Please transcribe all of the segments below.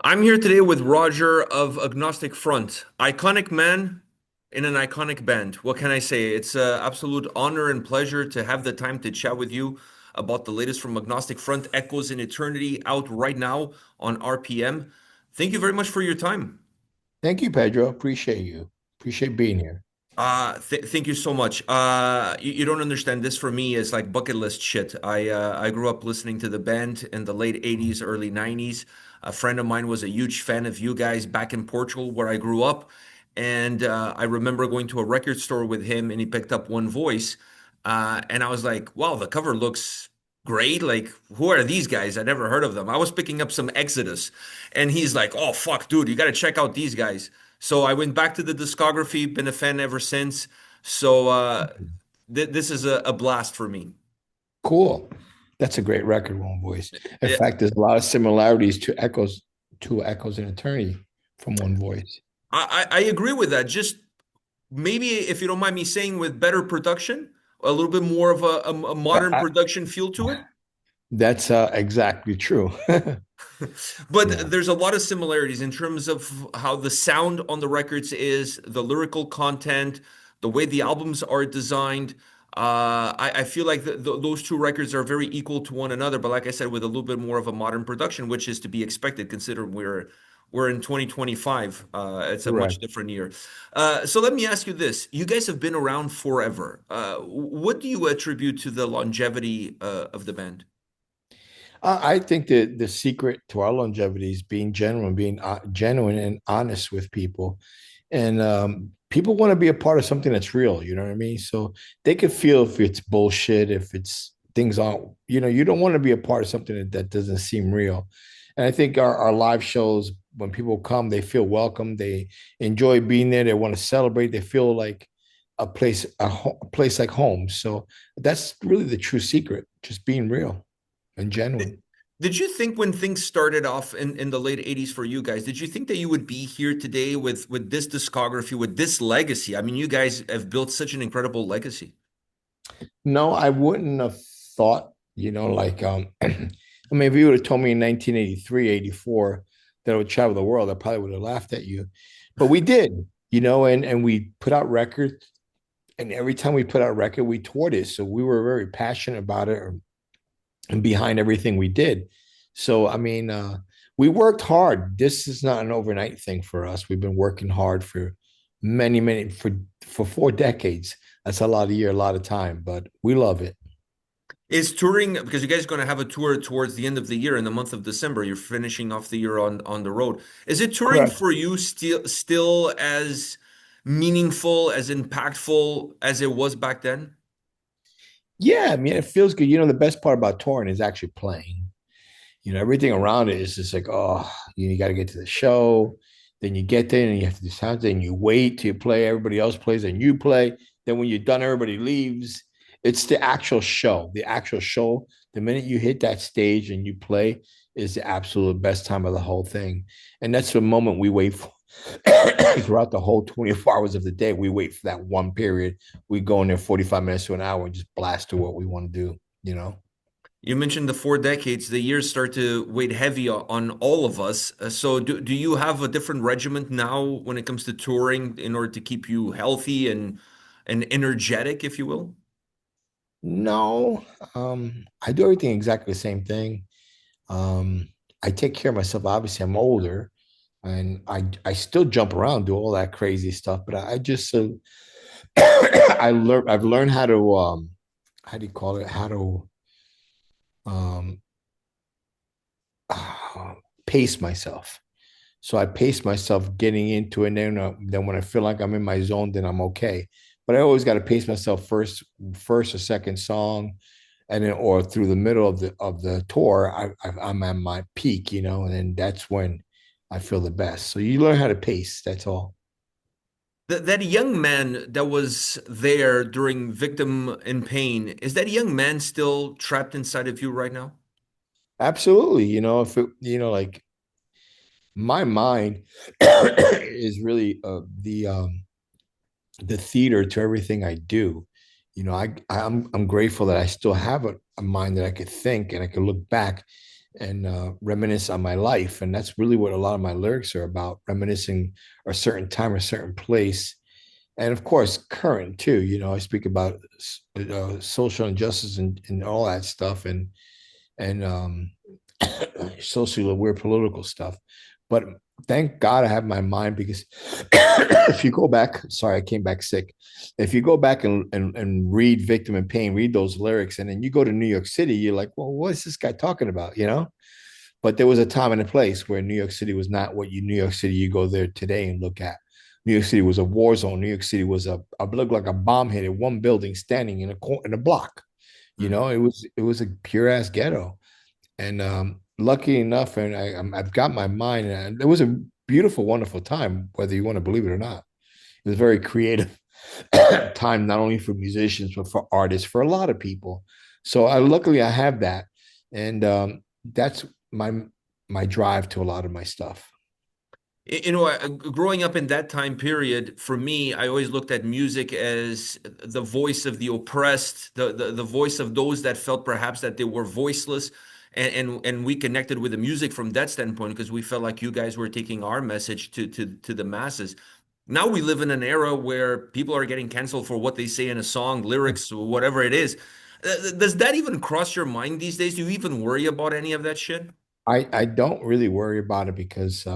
I'm here today with Roger of Agnostic Front. Iconic man in an iconic band. What can I say? It's an absolute honor and pleasure to have the time to chat with you about the latest from Agnostic Front, Echoes in Eternity, out right now on RPM. Thank you very much for your time. Thank you, Pedro. Appreciate you. Appreciate being here. Thank you so much. You don't understand. This for me is like bucket list shit. I grew up listening to the band in the late 80s, early 90s. A friend of mine was a huge fan of you guys back in Portugal where I grew up. And I remember going to a record store with him and he picked up One Voice. And I was like, wow, the cover looks great. Like, who are these guys? I never heard of them. I was picking up some Exodus. And he's like, oh, fuck, dude, you got to check out these guys. So I went back to the discography, been a fan ever since. So this is a blast for me. Cool. That's a great record, One Voice. In Eh, fact, there's a lot of similarities to Echoes in Eternity from One Voice. I agree with that. Just maybe if you don't mind me saying, with better production, a little bit more of a modern I- production feel to it. that's exactly true. Yeah. But there's a lot of similarities in terms of how the sound on the records is, the lyrical content, the way the albums are designed. I feel like those two records are very equal to one another, but like I said, with a little bit more of a modern production, which is to be expected considering we're in 2025. It's a much Correct. different year. So let me ask you this. You guys have been around forever. What do you attribute to the longevity of the band? I think that the secret to our longevity is being genuine, being genuine and honest with people. And people want to be a part of something that's real, you know what I mean? So they could feel if it's bullshit, if it's things aren't, you don't want to be a part of something that doesn't seem real. And I think our live shows, when people come, they feel welcome. They enjoy being there. They want to celebrate. They feel like a place like home. So that's really the true secret, just being real and genuine. Did you think when things started off in the late 80s for you guys, did you think that you would be here today with this discography, with this legacy? I mean, you guys have built such an incredible legacy. No, I wouldn't have thought, I mean, if you would have told me in 1983, 84 that I would travel the world, I probably would have laughed at you. But we did, and we put out records. And every time we put out a record, we toured it. So we were very passionate about it and behind everything we did. So, I mean, we worked hard. This is not an overnight thing for us. We've been working hard for for 4 decades. That's a lot of year, a lot of time, but we love it. Is touring, because you guys are going to have a tour towards the end of the year in the month of December. You're finishing off the year on the road. Is it touring Correct. for you still as meaningful, as impactful as it was back then? Yeah, I mean, it feels good. The best part about touring is actually playing. Everything around it is just like, oh, you got to get to the show. Then you get there and you have to do something. You wait till you play. Everybody else plays and you play. Then when you're done, everybody leaves. It's the actual show. The actual show, the minute you hit that stage and you play, is the absolute best time of the whole thing. And that's the moment we wait for throughout the whole 24 hours of the day. We wait for that one period. We go in there 45 minutes to an hour and just blast to what we want to do. You mentioned the 4 decades. The years start to weigh heavy on all of us. So do you have a different regiment now when it comes to touring in order to keep you healthy and energetic, if you will? No, I do everything exactly the same thing. Um, I take care of myself. Obviously, I'm older, and I still jump around, do all that crazy stuff. But I just I've learned how to how do you call it? How to um pace myself. So I pace myself getting into it, and then when I feel like I'm in my zone, then I'm okay. But I always got to pace myself first or second song, and then or through the middle of the tour, I'm at my peak, and then that's when I feel the best. So you learn how to pace. That's all. That young man that was there during Victim in Pain, is that young man still trapped inside of you right now? Absolutely. If it, like my mind is really the theater to everything I do. I'm grateful that I still have a mind that I could think and I could look back and reminisce on my life. And that's really what a lot of my lyrics are about, reminiscing a certain time, a certain place. And of course, current too. I speak about social injustice and all that stuff, and socially aware political stuff. But thank God I have my mind, because if you go back, sorry, I came back sick. If you go back and read Victim in Pain, read those lyrics, and then you go to New York City, you're like, well, what is this guy talking about? But there was a time and a place where New York City was not what New York City you go there today and look at. New York City was a war zone. New York City was a looked like a bomb hit at one building standing in a block. Mhm. It was a pure ass ghetto. And lucky enough, and I've got my mind, and it was a beautiful, wonderful time, whether you want to believe it or not. It was a very creative time, not only for musicians, but for artists, for a lot of people. So luckily I have that. And that's my drive to a lot of my stuff. Growing up in that time period, for me, I always looked at music as the voice of the oppressed, the voice of those that felt perhaps that they were voiceless. And we connected with the music from that standpoint because we felt like you guys were taking our message to the masses. Now we live in an era where people are getting canceled for what they say in a song, lyrics, whatever it is. Does that even cross your mind these days? Do you even worry about any of that shit? I don't really worry about it, because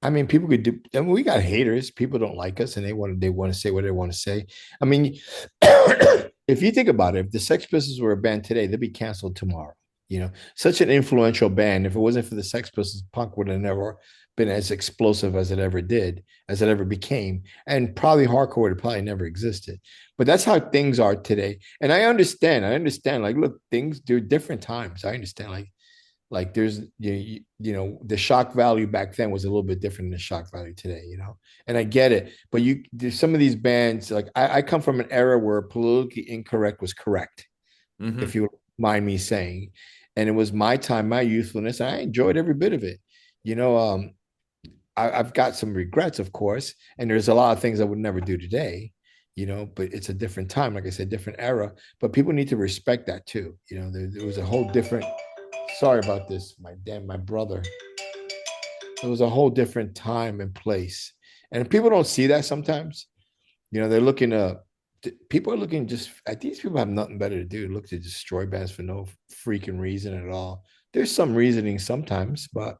I mean, people could do. I mean, we got haters. People don't like us, and they want to say what they want to say. I mean, if you think about it, if the Sex Pistols were a band today, they'd be canceled tomorrow. Such an influential band. If it wasn't for the Sex Pistols, punk would have never been as explosive as it ever did, as it ever became, and probably hardcore would have probably never existed. But that's how things are today, and I understand. I understand. Like, look, things do different times. I understand. Like there's the shock value back then was a little bit different than the shock value today. And I get it, but there's some of these bands, like I come from an era where politically incorrect was correct, if Hmm. you mind me saying. And it was my time, my youthfulness, and I enjoyed every bit of it. you know um I've got some regrets, of course, and there's a lot of things I would never do today. But it's a different time, like I said, different era. But people need to respect that too. There was a whole different. Sorry about this, my brother. It was a whole different time and place, and people don't see that sometimes. They're looking to. People are looking just at these people have nothing better to do. Look to destroy bands for no freaking reason at all. There's some reasoning sometimes, but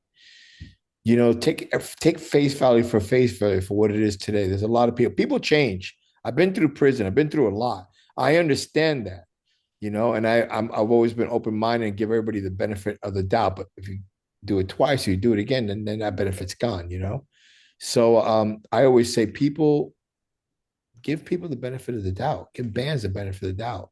take face value for face value for what it is today. There's a lot of people change. I've been through prison. I've been through a lot. I understand that. And I've always been open minded and give everybody the benefit of the doubt. But if you do it twice, or you do it again, then that benefit's gone. So I always say, give people the benefit of the doubt. Give bands the benefit of the doubt.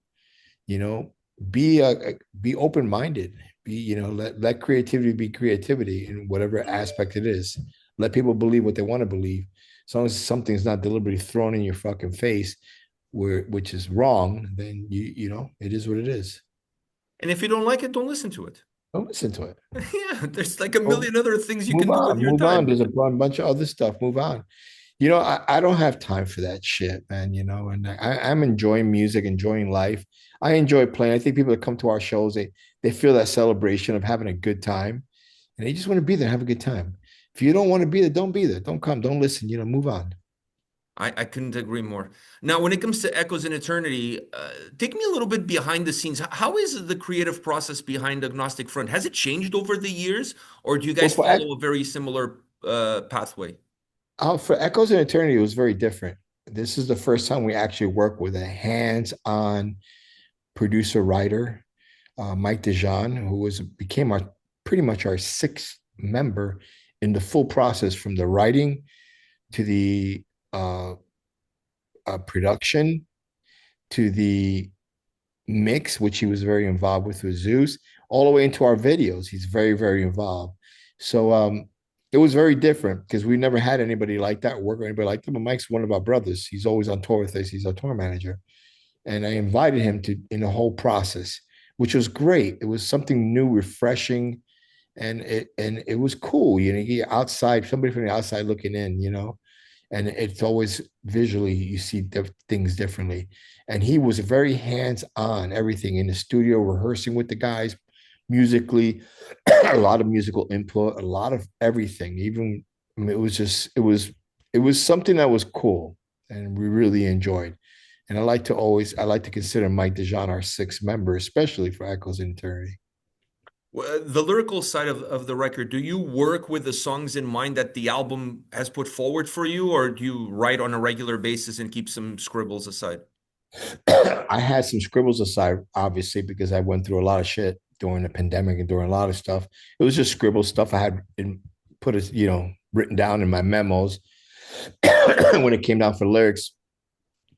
You know, be open minded. Let creativity be creativity in whatever aspect it is. Let people believe what they want to believe. As long as something's not deliberately thrown in your fucking face, which is wrong, then it is what it is. And if you don't like it, don't listen to it. Don't listen to it. Yeah, there's like a Oh, million other things you move can do with on, your move on. time. There's a bunch of other stuff. Move on. I don't have time for that shit, man. And I'm enjoying music, enjoying life. I enjoy playing. I think people that come to our shows, they feel that celebration of having a good time, and they just want to be there, have a good time. If you don't want to be there, don't be there. Don't come. Don't listen. Move on. I couldn't agree more. Now, when it comes to Echoes in Eternity, take me a little bit behind the scenes. How is the creative process behind Agnostic Front? Has it changed over the years, or do you Well, guys follow a very similar pathway? for Echoes in Eternity, it was very different. This is the first time we actually work with a hands-on producer writer, Mike DeJean, who became our pretty much our sixth member in the full process, from the writing to the uh, production to the mix, which he was very involved with Zeus, all the way into our videos. He's very, very involved. So it was very different because we never had anybody like that, work with anybody like that. But Mike's one of our brothers. He's always on tour with us. He's our tour manager. And I invited him to in the whole process, which was great. It was something new, refreshing, and it was cool. You outside, somebody from the outside looking in. And it's always visually you see things differently. And he was very hands on everything in the studio, rehearsing with the guys, musically, a lot of musical input, a lot of everything. Even I mean, it was something that was cool and we really enjoyed. And I like to consider Mike DeJohn our sixth member, especially for Echoes in Eternity. The lyrical side of the record, do you work with the songs in mind that the album has put forward for you, or do you write on a regular basis and keep some scribbles aside? I had some scribbles aside, obviously, because I went through a lot of shit during the pandemic and during a lot of stuff. It was just scribble stuff I had put it, written down in my memos. When it came down for lyrics,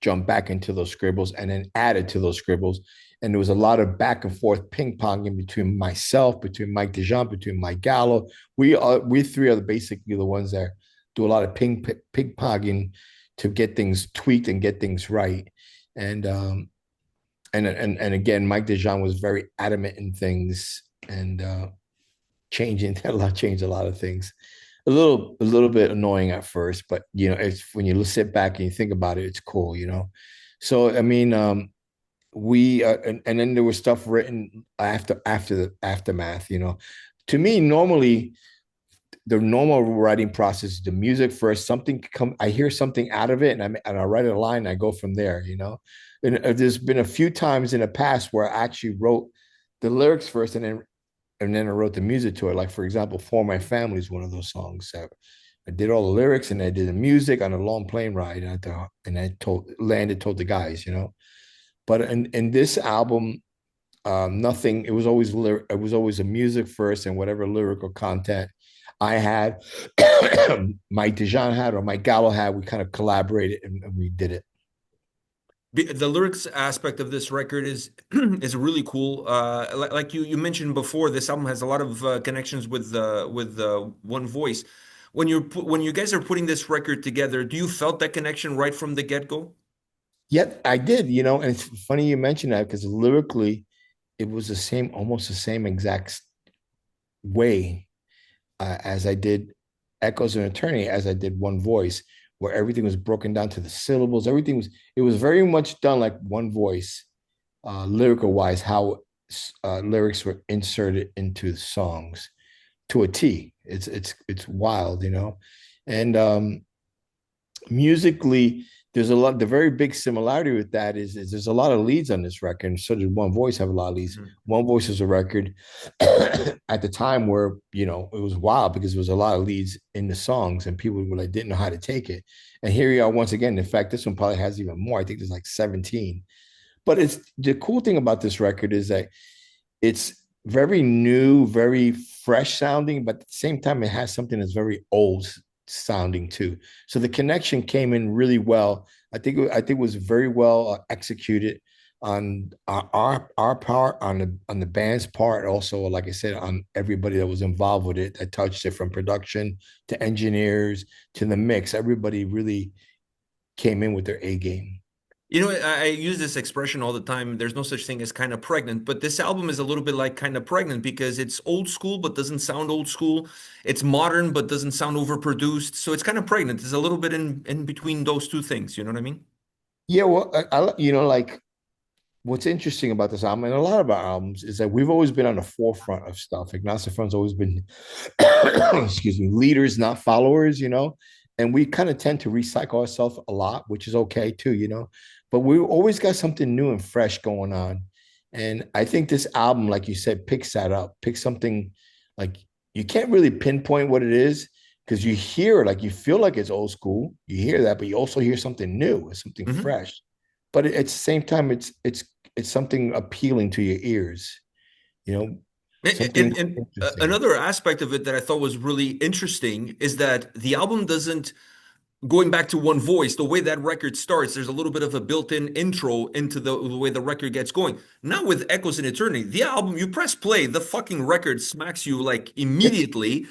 jump back into those scribbles and then added to those scribbles. And there was a lot of back and forth ping ponging between myself, between Mike DeJean, between Mike Gallo. We three are basically the ones that do a lot of ping ponging to get things tweaked and get things right. And and again, Mike DeJean was very adamant in things and changed a lot of things. A little bit annoying at first, but it's when you sit back and you think about it, it's cool, you know. So I mean, we and then there was stuff written after the aftermath, you know. To me, normally the normal writing process is the music first, something come I hear something out of it and I write a line and I go from there, you know. And there's been a few times in the past where I actually wrote the lyrics first and then I wrote the music to it. Like for example, For My Family is one of those songs that I did all the lyrics and I did the music on a long plane ride and I told the guys, you know. But in this album, nothing. It was always a music first and whatever lyrical content I had, Mike Dejan had or Mike Gallo had. We kind of collaborated and we did it. The lyrics aspect of this record is is really cool. Like you mentioned before, this album has a lot of connections with One Voice. When you guys are putting this record together, do you felt that connection right from the get-go? Yet I did, you know, and it's funny you mentioned that because lyrically, it was the same, almost the same exact way as I did Echoes and Attorney, as I did One Voice, where everything was broken down to the syllables. It was very much done like One Voice, lyrical wise, how lyrics were inserted into the songs to a T. It's wild, you know, and musically there's a lot the very big similarity with that is there's a lot of leads on this record and so did One Voice have a lot of leads. Mhm. One Voice is a record at the time where it was wild because there was a lot of leads in the songs and people were like didn't know how to take it, and here you are once again. In fact, this one probably has even more. I think there's like 17. But it's the cool thing about this record is that it's very new, very fresh sounding, but at the same time, it has something that's very old sounding too. So the connection came in really well. I think it was very well executed on our part, on the band's part, also like I said, on everybody that was involved with it that touched it, from production to engineers to the mix. Everybody really came in with their A game. You know, I use this expression all the time. There's no such thing as kind of pregnant, but this album is a little bit like kind of pregnant because it's old school but doesn't sound old school. It's modern but doesn't sound overproduced. So it's kind of pregnant. It's a little bit in between those two things. You know what I mean? Yeah, well, like what's interesting about this album and a lot of our albums is that we've always been on the forefront of stuff. Agnostic Front's always been, excuse me, leaders, not followers, you know. And we kind of tend to recycle ourselves a lot, which is okay too, you know. But we always got something new and fresh going on. And I think this album, like you said, picks that up, picks something like you can't really pinpoint what it is because you hear it, like you feel like it's old school. You hear that, but you also hear something new, something Hmm. fresh. But at the same time, it's something appealing to your ears, you know, something And interesting. another aspect of it that I thought was really interesting is that the album doesn't, going back to One Voice, the way that record starts, there's a little bit of a built-in intro into the way the record gets going. Not with Echoes in Eternity. The album, you press play, the fucking record smacks you like immediately,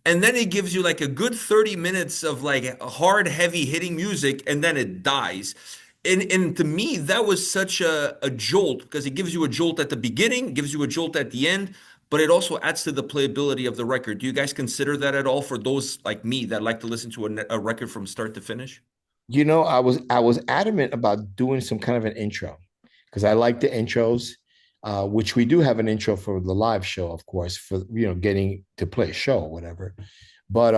and then it gives you like a good 30 minutes of like hard, heavy hitting music, and then it dies. And to me, that was such a jolt because it gives you a jolt at the beginning, gives you a jolt at the end, but it also adds to the playability of the record. Do you guys consider that at all for those like me that like to listen to a record from start to finish? I was adamant about doing some kind of an intro because I like the intros. which we do have an intro for the live show, of course, for getting to play a show or whatever. But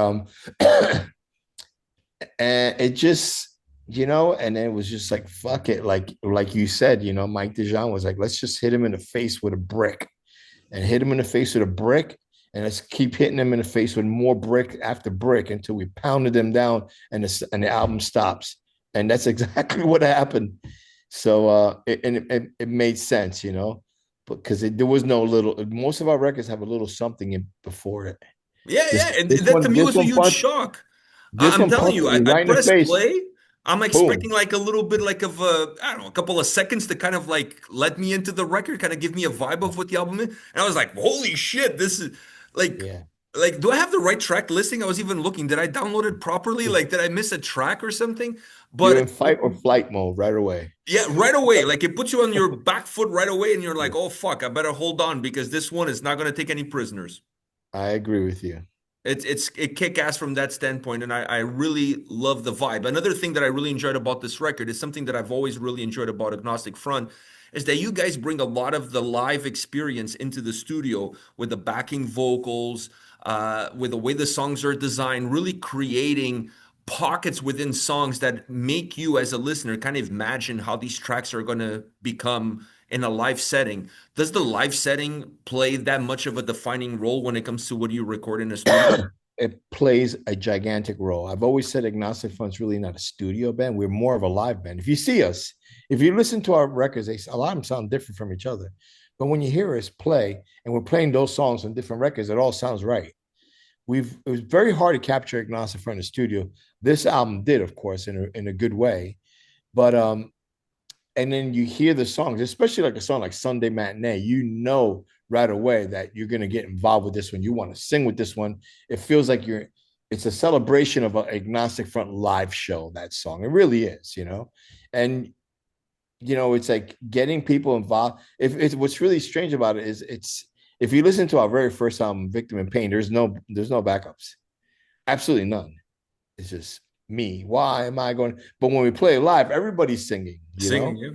and it just and then it was just like fuck it, like you said, Mike DeJean was like, let's just hit him in the face with a brick and hit him in the face with a brick. And let's keep hitting him in the face with more brick after brick until we pounded them down and the album stops. And that's exactly what happened. So it made sense, because there was no little. Most of our records have a little something in before it. Yeah, This yeah, and this that to one me this was a one huge punch shock. this I'm one telling punched you, me I right in the press face. play. I'm expecting Boom. like a little bit like of a, I don't know, a couple of seconds to kind of like let me into the record, kind of give me a vibe of what the album is. And I was like, holy shit, this is like, Yeah. do I have the right track listing? I was even looking. Did I download it properly? Like, did I miss a track or something? You're in But fight or flight mode right away. yeah, right away. Like it puts you on your back foot right away, and you're like, oh fuck, I better hold on because this one is not gonna take any prisoners. I agree with you. It kick ass from that standpoint, and I really love the vibe. Another thing that I really enjoyed about this record is something that I've always really enjoyed about Agnostic Front is that you guys bring a lot of the live experience into the studio with the backing vocals, with the way the songs are designed, really creating pockets within songs that make you as a listener kind of imagine how these tracks are going to become in a live setting. Does the live setting play that much of a defining role when it comes to what you record in a studio? It plays a gigantic role. I've always said Agnostic Front's really not a studio band. We're more of a live band. If you see us, if you listen to our records, a lot of them sound different from each other. But when you hear us play and we're playing those songs on different records, it all sounds right. It was very hard to capture Agnostic Front in the studio. This album did, of course, in a good way. But and then you hear the songs, especially like a song like Sunday Matinee, right away that you're going to get involved with this one. You want to sing with this one. It feels like it's a celebration of an Agnostic Front live show, that song. It really is, And, it's like getting people involved. If it's what's really strange about it is if you listen to our very first album, Victim in Pain, there's no backups. Absolutely none. It's just me. Why am I going? But when we play live, everybody's singing. Singing, yeah.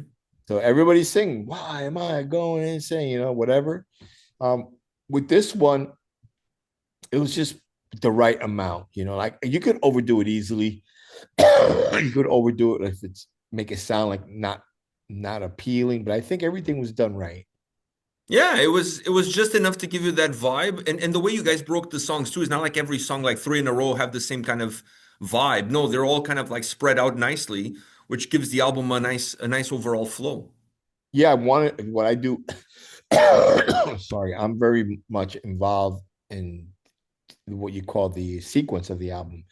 So everybody's singing. Why am I going insane? Whatever. Um, with this one, it was just the right amount. Like you could overdo it easily. You could overdo it if it's make it sound like not appealing. But I think everything was done right. Yeah, it was just enough to give you that vibe. And the way you guys broke the songs too is not like every song like three in a row have the same kind of vibe. No, they're all kind of like spread out nicely, which gives the album a nice overall flow. Yeah, I wanted what I do. Sorry, I'm very much involved in what you call the sequence of the album.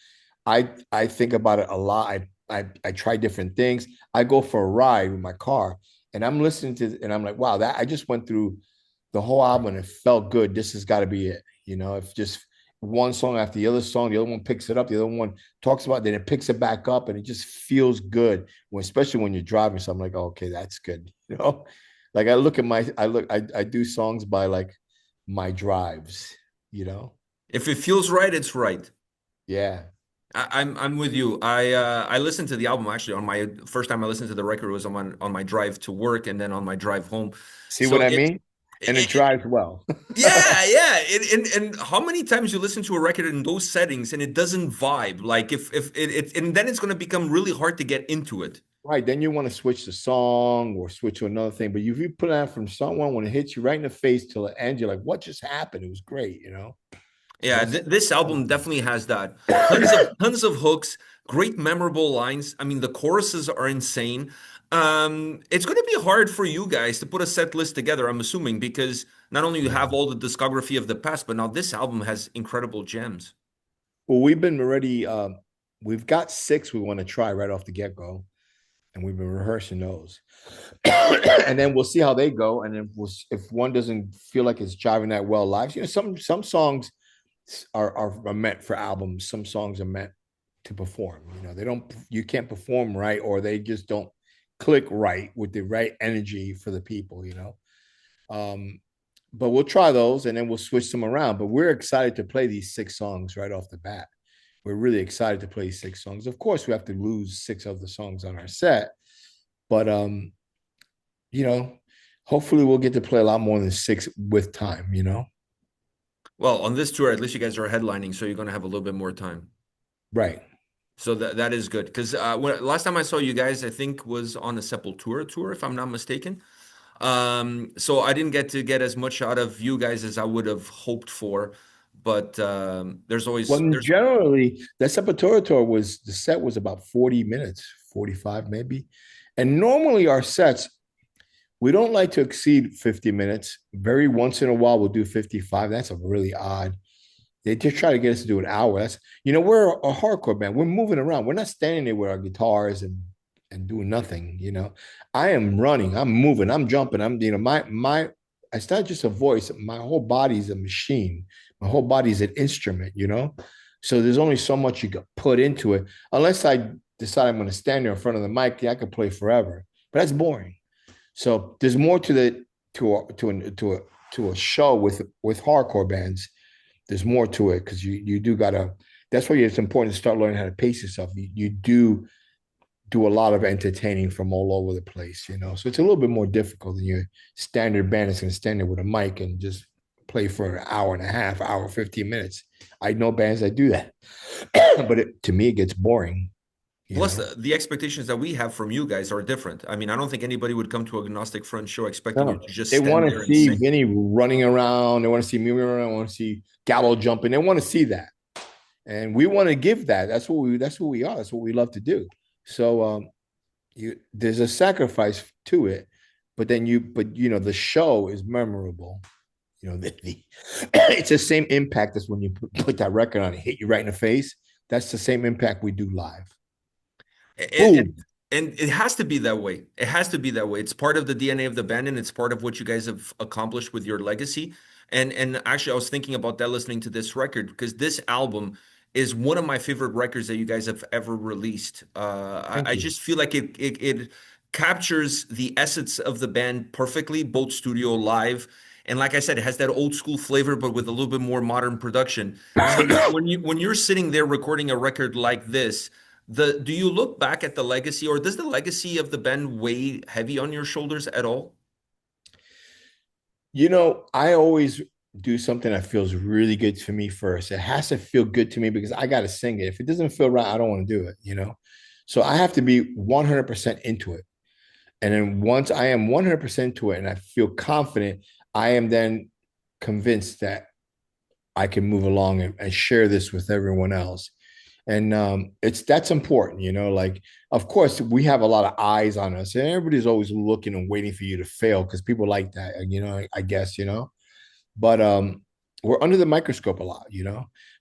I think about it a lot. I try different things. I go for a ride with my car, and I'm listening to, and I'm like, wow, that I just went through the whole album, and it felt good. This has got to be it. If just one song after the other song, the other one picks it up, the other one talks about, it, then it picks it back up, and it just feels good. Especially when you're driving, so I'm like, oh, okay, that's good. Like I do songs by like my drives. If it feels right, it's right. Yeah. I'm with you. I listened to the album actually on my first time I listened to the record was on my drive to work and then on my drive home. See So what I mean? And it it drives well. yeah, yeah. And how many times you listen to a record in those settings and it doesn't vibe? Like if it and then it's going to become really hard to get into it. Right. Then you want to switch the song or switch to another thing. But if you put it out from someone when it hits you right in the face till it ends, you're like, what just happened? It was great. So Yeah, that's this album definitely has that. Tons of hooks, great memorable lines. I mean, the choruses are insane. It's going to be hard for you guys to put a set list together, I'm assuming, because not only you yeah. have all the discography of the past, but now this album has incredible gems. Well, we've been already we've got 6 we want to try right off the get-go. And we've been rehearsing those. And then we'll see how they go. And then if one doesn't feel like it's driving that well live, some songs are meant for albums. Some songs are meant to perform. They don't. You can't perform right, or they just don't click right with the right energy for the people. Um, but we'll try those, and then we'll switch them around. But we're excited to play these 6 songs right off the bat. We're really excited to play 6 songs. Of course, we have to lose 6 of the songs on our set, but you know, hopefully we'll get to play a lot more than six with time, you know? Well, on this tour, at least you guys are headlining, so you're going to have a little bit more time. Right. So that is good because last time I saw you guys, I think was on a Sepultura tour, if I'm not mistaken. So I didn't get to get as much out of you guys as I would have hoped for, but there's always Well, there's generally, that Sepultura tour was the set was about 40 minutes, 45 maybe. And normally our sets, we don't like to exceed 50 minutes. Very once in a while, we'll do 55. That's a really odd. They just try to get us to do an hour. That's we're a hardcore band. We're moving around. We're not standing there with our guitars and doing nothing. I am running. I'm moving. I'm jumping. I'm my. It's not just a voice. My whole body's a machine. My whole body's an instrument. So there's only so much you can put into it. Unless I decide I'm going to stand there in front of the mic, yeah, I could play forever. But that's boring. So there's more to the to a show with hardcore bands. There's more to it because you do gotta. That's why it's important to start learning how to pace yourself. You do a lot of entertaining from all over the place. So it's a little bit more difficult than your standard band is going to stand there with a mic and just play for an hour and a half, hour 15 minutes. I know bands that do that, but to me it gets boring. You plus know. the expectations that we have from you guys are different. I mean, I don't think anybody would come to a Agnostic Front show expecting you No, to just they stand want there to and see sing. Vinny running around. They want to see me running around. They want to see Gallo jumping. They want to see that. And we want to give that. That's what we are. That's what we love to do. So there's a sacrifice to it, but the show is memorable. It's the same impact as when you put that record on, it hit you right in the face. That's the same impact we do live. And, and Boom. and it has to be that way. It has to be that way. It's part of the DNA of the band, and it's part of what you guys have accomplished with your legacy. And actually, I was thinking about that listening to this record because this album is one of my favorite records that you guys have ever released. Thank I you. just feel like it captures the essence of the band perfectly, both studio live. And like I said, it has that old school flavor, but with a little bit more modern production. So when you're sitting there recording a record like this, do you look back at the legacy, or does the legacy of the band weigh heavy on your shoulders at all? I always do something that feels really good to me first. It has to feel good to me because I got to sing it. If it doesn't feel right, I don't want to do it. So I have to be 100% into it. And then once I am 100% to it and I feel confident, I am then convinced that I can move along and share this with everyone else. And that's important. Like, of course, we have a lot of eyes on us, and everybody's always looking and waiting for you to fail because people like that, I guess. But we're under the microscope a lot.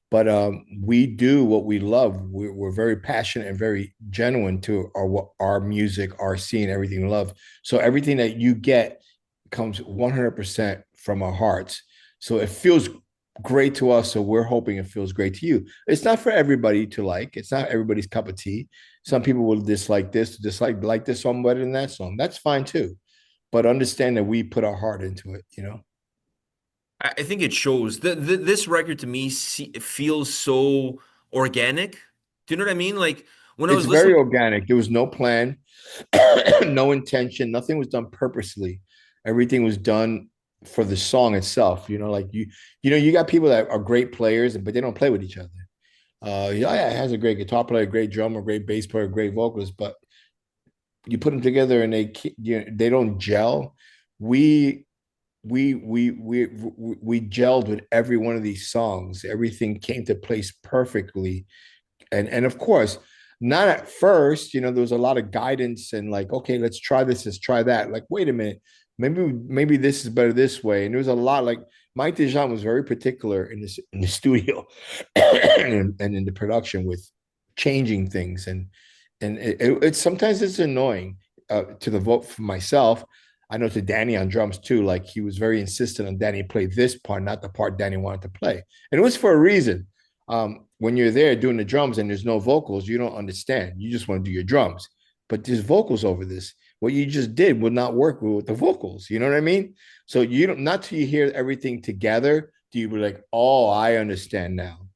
But we do what we love. We're very passionate and very genuine to our music, our scene, everything we love. So everything that you get comes 100% from our hearts. So it feels great to us. So we're hoping it feels great to you. It's not for everybody to like. It's not everybody's cup of tea. Some people will dislike like this song better than that song. That's fine too. But understand that we put our heart into it. I think it shows. This record to me feels so organic. Do you know what I mean? Like when I It's was very listening. organic. There was no plan, no intention. Nothing was done purposely. Everything was done for the song itself. Like you got people that are great players, but they don't play with each other. Yeah, it has a great guitar player, great drummer, great bass player, great vocalist, but you put them together and they don't gel. We we gelled with every one of these songs. Everything came to place perfectly, and of course, not at first. There was a lot of guidance and like, okay, let's try this, let's try that. Like, wait a minute, maybe this is better this way. And there was a lot like Mike DeJean was very particular in the studio and in the production with changing things and it's sometimes it's annoying to the vote for myself. I know to Danny on drums too. Like he was very insistent on Danny play this part, not the part Danny wanted to play, and it was for a reason. When you're there doing the drums and there's no vocals, you don't understand. You just want to do your drums, but there's vocals over this. What you just did would not work with the vocals. You know what I mean? So you don't not till you hear everything together do you be like, oh, I understand now.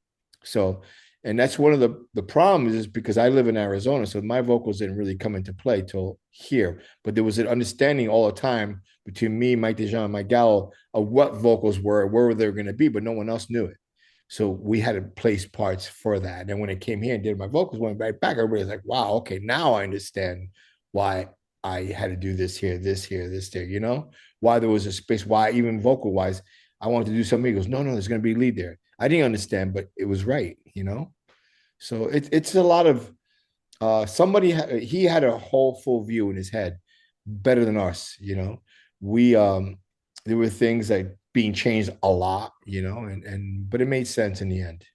So And that's one of the problems is because I live in Arizona, so my vocals didn't really come into play till here. But there was an understanding all the time between me, Mike DeJean, and Mike Gallo of what vocals were, where they were going to be, but no one else knew it. So we had to place parts for that. And then when it came here and did my vocals, went right back, everybody was like, wow, okay, now I understand why I had to do this here, this here, this there, why there was a space, why even vocal wise, I wanted to do something. He goes, no, there's going to be a lead there. I didn't understand, but it was right. So it's a lot of he had a whole full view in his head, better than us. We there were things that being changed a lot, and but it made sense in the end.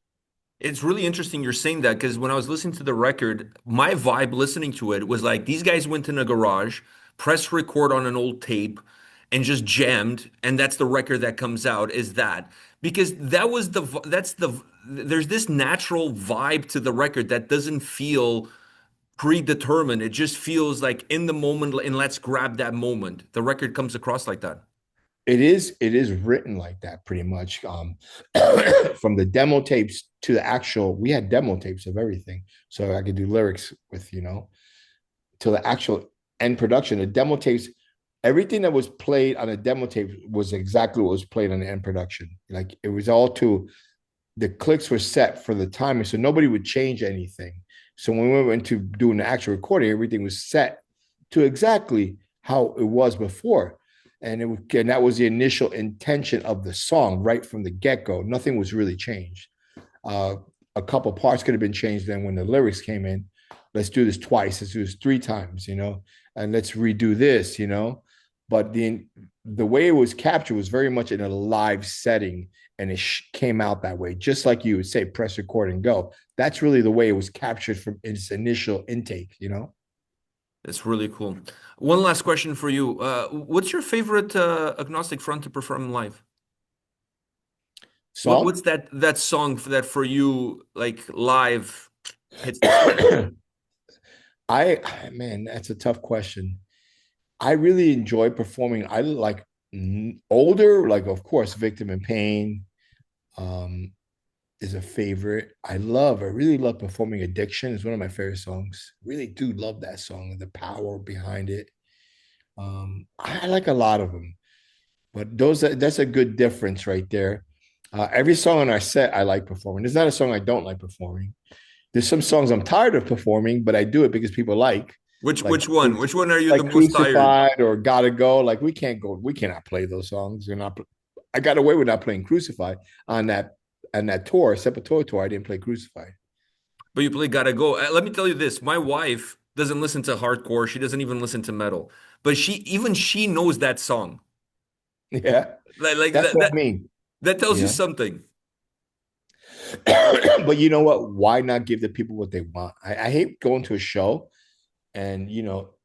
It's really interesting you're saying that because when I was listening to the record, my vibe listening to it was like these guys went in a garage, pressed record on an old tape, and just jammed, and that's the record that comes out is that. Because there's this natural vibe to the record that doesn't feel predetermined. It just feels like in the moment and let's grab that moment. The record comes across like that. It is written like that pretty much. From the demo tapes to the actual, we had demo tapes of everything, so I could do lyrics with to the actual end production. The demo tapes, everything that was played on a demo tape was exactly what was played on the end production. Like it was all to the clicks were set for the timing, so nobody would change anything. So when we went to doing the actual recording, everything was set to exactly how it was before, and that was the initial intention of the song right from the get go. Nothing was really changed. Uh, a couple parts could have been changed. Then when the lyrics came in, let's do this twice. Let's do this three times, and let's redo this. But the way it was captured was very much in a live setting, and it came out that way, just like you would say, press record and go. That's really the way it was captured from its initial intake. That's really cool. One last question for you. What's your favorite agnostic front to perform live? Song. What's that song that for you like live hits the spot? I Man, that's a tough question. I really enjoy performing. I like older, like of course, Victim in Pain um, is a favorite. I really love performing Addiction. It's one of my favorite songs. Really do love that song, the power behind it. I like a lot of them, but that's a good difference right there. Every song on our set I like performing. There's not a song I don't like performing. There's some songs I'm tired of performing, but I do it because people Which like which one? Which one are you the like most tired? Crucified or Gotta Go. Like we cannot play those songs. I got away with not playing Crucified on that tour, Sepultura tour. I didn't play Crucified. But you play Gotta Go. Let me tell you this. My wife doesn't listen to hardcore. She doesn't even listen to metal. But she knows that song. Yeah, Like that's that what that I mean. that tells you You something. But you know what? Why not give the people what they want? I hate going to a show and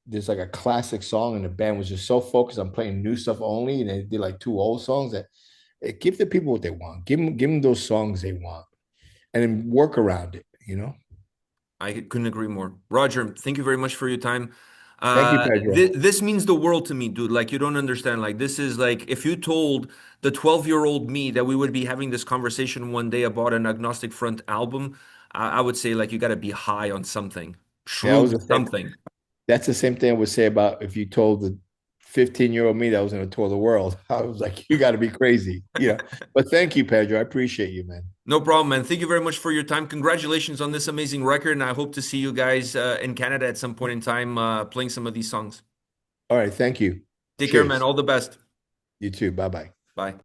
there's like a classic song and the band was just so focused on playing new stuff only, and they did like two old songs that give the people what they want. Give them those songs they want, and then work around it. I couldn't agree more. Roger, thank you very much for your time. Thank you, Pedro. This means the world to me, dude. Like you don't understand. Like this is like if you told the 12-year-old me that we would be having this conversation one day about an Agnostic Front album, I would say like you got to be high on something, Yeah, I was shrooms, the same. something. That's the same thing I would say about if you told the 15-year-old me that was going to tour the world. I was like, you got to be crazy. But thank you, Pedro. I appreciate you, man. No problem, man. Thank you very much for your time. Congratulations on this amazing record, and I hope to see you guys in Canada at some point in time playing some of these songs. All right. Thank you. Take care, man. Cheers. All the best. You too. Bye bye. Bye.